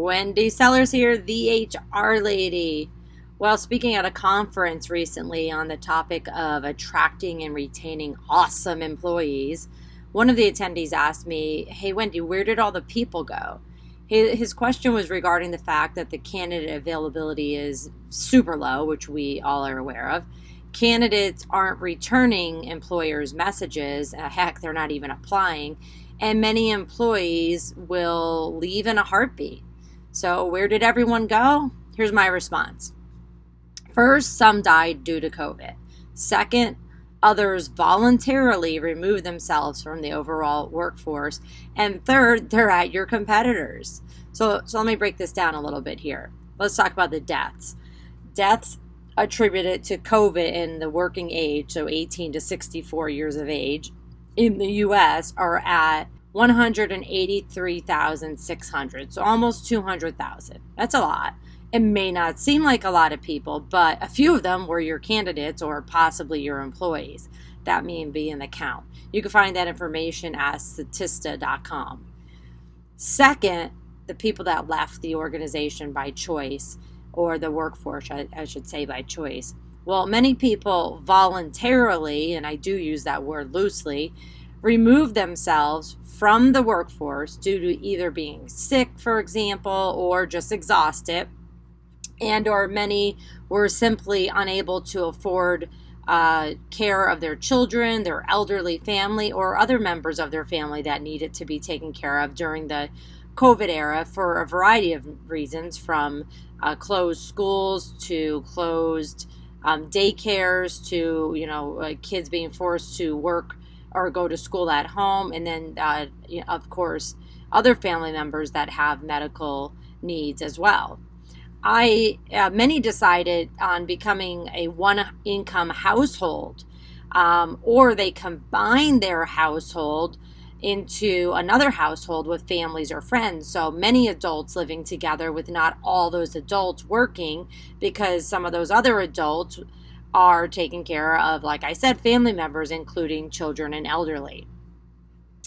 Wendy Sellers here, the HR lady. Well, speaking at a conference recently on the topic of attracting and retaining awesome employees, one of the attendees asked me, "Hey, Wendy, where did all the people go?" His question was regarding the fact that the candidate availability is super low, which we all are aware of. Candidates aren't returning employers' messages. Heck, they're not even applying. And many employees will leave in a heartbeat. So where did everyone go? Here's my response. First, some died due to COVID. Second, others voluntarily removed themselves from the overall workforce. And third, they're at your competitors. So let me break this down a little bit here. Let's talk about the deaths. Deaths attributed to COVID in the working age, so 18 to 64 years of age, in the U.S. are at 183,600, so almost 200,000. That's a lot. It may not seem like a lot of people, but a few of them were your candidates or possibly your employees. That may be in the count. You can find that information at statista.com. Second, the people that left the organization by choice, or the workforce, I should say, by choice. Well, many people voluntarily, and I do use that word loosely, remove themselves from the workforce due to either being sick, for example, or just exhausted, and or many were simply unable to afford care of their children, their elderly family, or other members of their family that needed to be taken care of during the COVID era for a variety of reasons, from closed schools to closed daycares to kids being forced to work or go to school at home, and then of course other family members that have medical needs as well. Many decided on becoming a one-income household, or they combined their household into another household with families or friends. So many adults living together with not all those adults working, because some of those other adults are taking care of, like I said, family members, including children and elderly.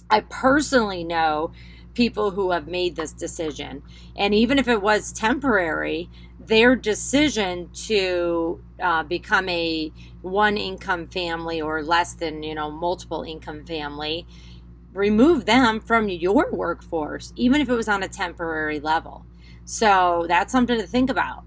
I personally know people who have made this decision, and even if it was temporary, their decision to become a one income family or less than multiple income family remove them from your workforce, even if it was on a temporary level. So that's something to think about.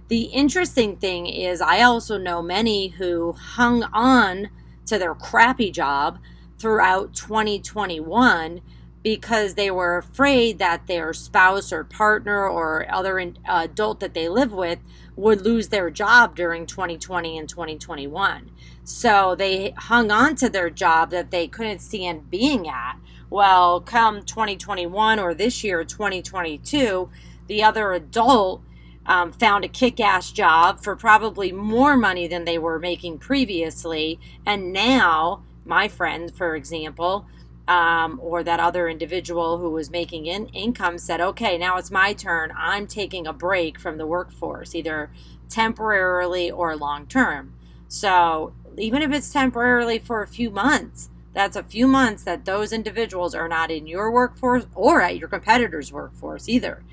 The interesting thing is, I also know many who hung on to their crappy job throughout 2021 because they were afraid that their spouse or partner or other adult that they live with would lose their job during 2020 and 2021. So they hung on to their job that they couldn't stand being at. Well, come 2021 or this year, 2022, the other adult found a kick-ass job for probably more money than they were making previously. And now, my friend, for example, or that other individual who was making income said, okay, now it's my turn. I'm taking a break from the workforce, either temporarily or long-term. So even if it's temporarily for a few months, that's a few months that those individuals are not in your workforce or at your competitor's workforce either.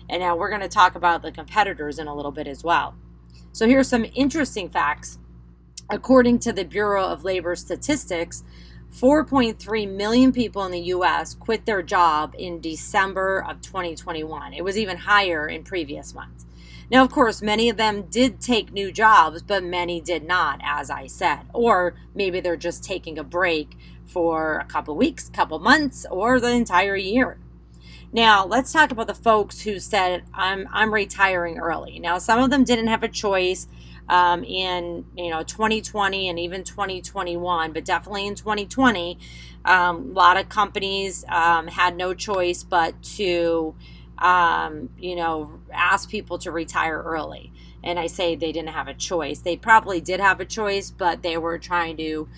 And now we're going to talk about the competitors in a little bit as well. So here's some interesting facts. According to the Bureau of Labor Statistics, 4.3 million people in the U.S. quit their job in December of 2021. It was even higher in previous months. Now, of course, many of them did take new jobs, but many did not, as I said. Or maybe they're just taking a break for a couple weeks, couple months, or the entire year. Now, let's talk about the folks who said, I'm retiring early. Now, some of them didn't have a choice in 2020 and even 2021, but definitely in 2020, a lot of companies had no choice but to ask people to retire early. And I say they didn't have a choice. They probably did have a choice, but they were trying to,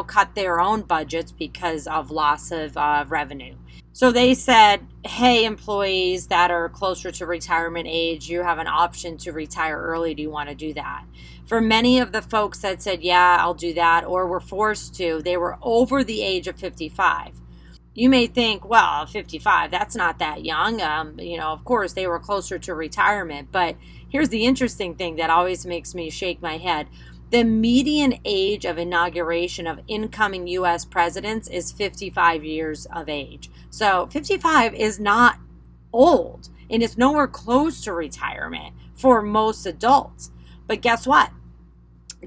cut their own budgets because of loss of revenue. So they said, hey, employees that are closer to retirement age, you have an option to retire early. Do you want to do that? For many of the folks that said, yeah, I'll do that, or were forced to, they were over the age of 55. You may think, well, 55, that's not that young. Of course, they were closer to retirement. But here's the interesting thing that always makes me shake my head. The median age of inauguration of incoming U.S. presidents is 55 years of age. So 55 is not old, and it's nowhere close to retirement for most adults. But guess what?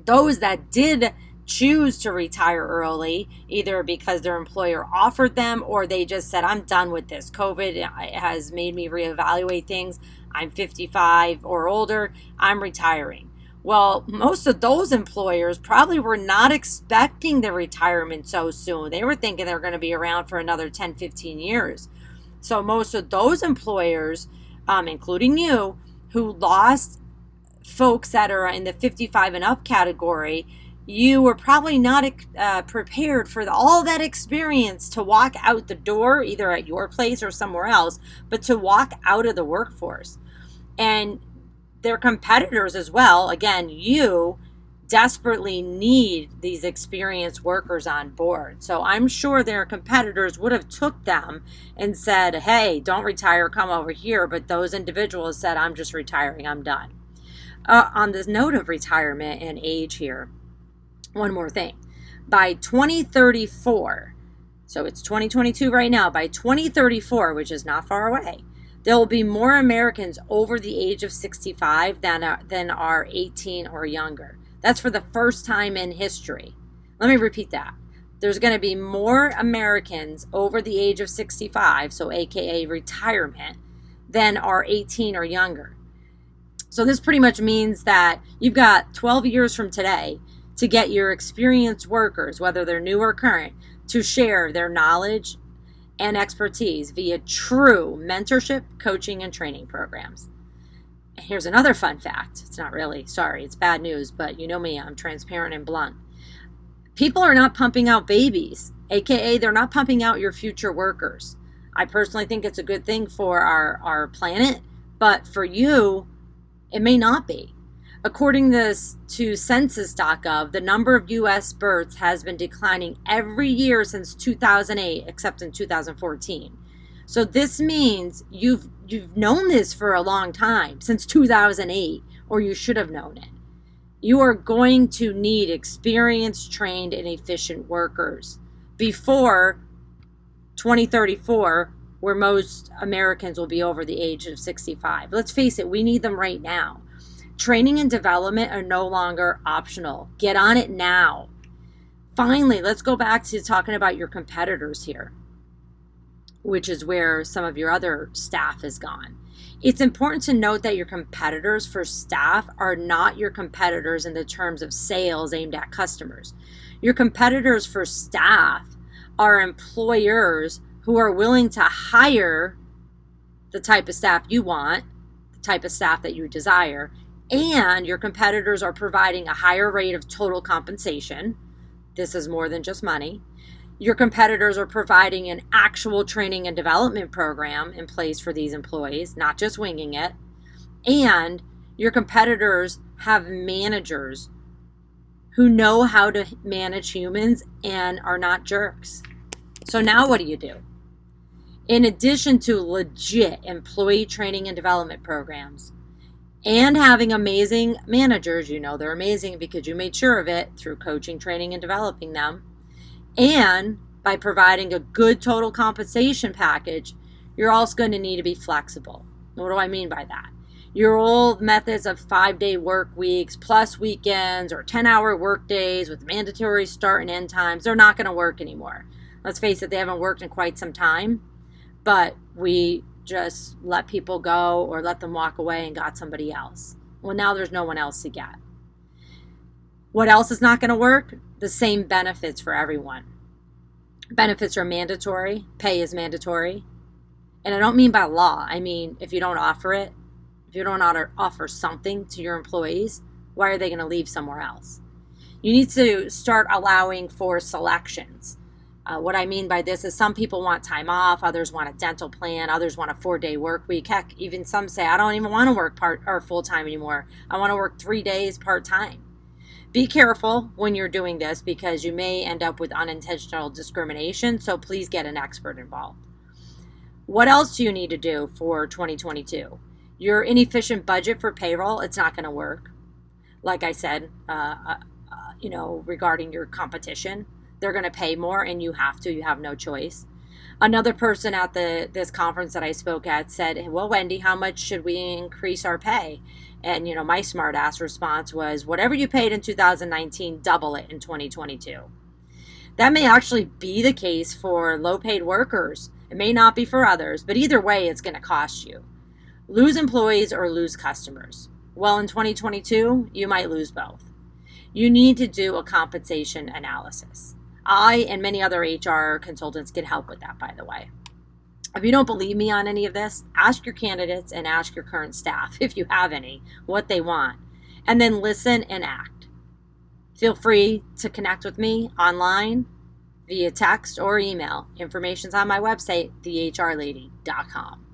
Those that did choose to retire early, either because their employer offered them or they just said, I'm done with this. COVID has made me reevaluate things. I'm 55 or older. I'm retiring. Well, most of those employers probably were not expecting the retirement so soon. They were thinking they were going to be around for another 10, 15 years. So most of those employers, including you, who lost folks that are in the 55 and up category, you were probably not prepared for all that experience to walk out the door, either at your place or somewhere else, but to walk out of the workforce. And their competitors as well, again, you desperately need these experienced workers on board. So I'm sure their competitors would have took them and said, hey, don't retire, come over here. But those individuals said, I'm just retiring, I'm done. On this note of retirement and age here, one more thing. By 2034, so it's 2022 right now, by 2034, which is not far away, there will be more Americans over the age of 65 than are 18 or younger. That's for the first time in history. Let me repeat that. There's going to be more Americans over the age of 65, so AKA retirement, than are 18 or younger. So this pretty much means that you've got 12 years from today to get your experienced workers, whether they're new or current, to share their knowledge and expertise via true mentorship, coaching, and training programs. And here's another fun fact. It's not really, sorry, it's bad news, but you know me, I'm transparent and blunt. People are not pumping out babies, aka they're not pumping out your future workers. I personally think it's a good thing for our planet, but for you, it may not be. According to census.gov, the number of U.S. births has been declining every year since 2008, except in 2014. So this means you've known this for a long time, since 2008, or you should have known it. You are going to need experienced, trained, and efficient workers before 2034, where most Americans will be over the age of 65. Let's face it, we need them right now. Training and development are no longer optional. Get on it now. Finally, let's go back to talking about your competitors here, which is where some of your other staff has gone. It's important to note that your competitors for staff are not your competitors in the terms of sales aimed at customers. Your competitors for staff are employers who are willing to hire the type of staff you want, the type of staff that you desire, and your competitors are providing a higher rate of total compensation. This is more than just money. Your competitors are providing an actual training and development program in place for these employees, not just winging it. And your competitors have managers who know how to manage humans and are not jerks. So now what do you do? In addition to legit employee training and development programs, and having amazing managers, you know they're amazing because you made sure of it through coaching, training, and developing them, and by providing a good total compensation package, you're also going to need to be flexible. What do I mean by that? Your old methods of 5-day work weeks plus weekends or 10-hour work days with mandatory start and end times, they're not going to work anymore. Let's face it, they haven't worked in quite some time, but we just let people go or let them walk away and got somebody else. Well, now there's no one else to get. What else is not going to work? The same benefits for everyone. Benefits are mandatory. Pay is mandatory. And I don't mean by law. I mean, if you don't offer it, if you don't offer something to your employees, why are they going to leave somewhere else? You need to start allowing for selections. What I mean by this is some people want time off, others want a dental plan, others want a 4-day work week. Heck, even some say, I don't even want to work part or full time anymore. I want to work 3 days part time. Be careful when you're doing this because you may end up with unintentional discrimination, so please get an expert involved. What else do you need to do for 2022? Your inefficient budget for payroll, it's not going to work. Like I said, regarding your competition, they're going to pay more and you have no choice. Another person at this conference that I spoke at said, well, Wendy, how much should we increase our pay? And, my smart ass response was, whatever you paid in 2019, double it in 2022. That may actually be the case for low paid workers. It may not be for others, but either way, it's going to cost you. Lose employees or lose customers. Well, in 2022, you might lose both. You need to do a compensation analysis. I and many other HR consultants can help with that, by the way. If you don't believe me on any of this, ask your candidates and ask your current staff, if you have any, what they want, and then listen and act. Feel free to connect with me online, via text or email. Information's on my website, thehrlady.com.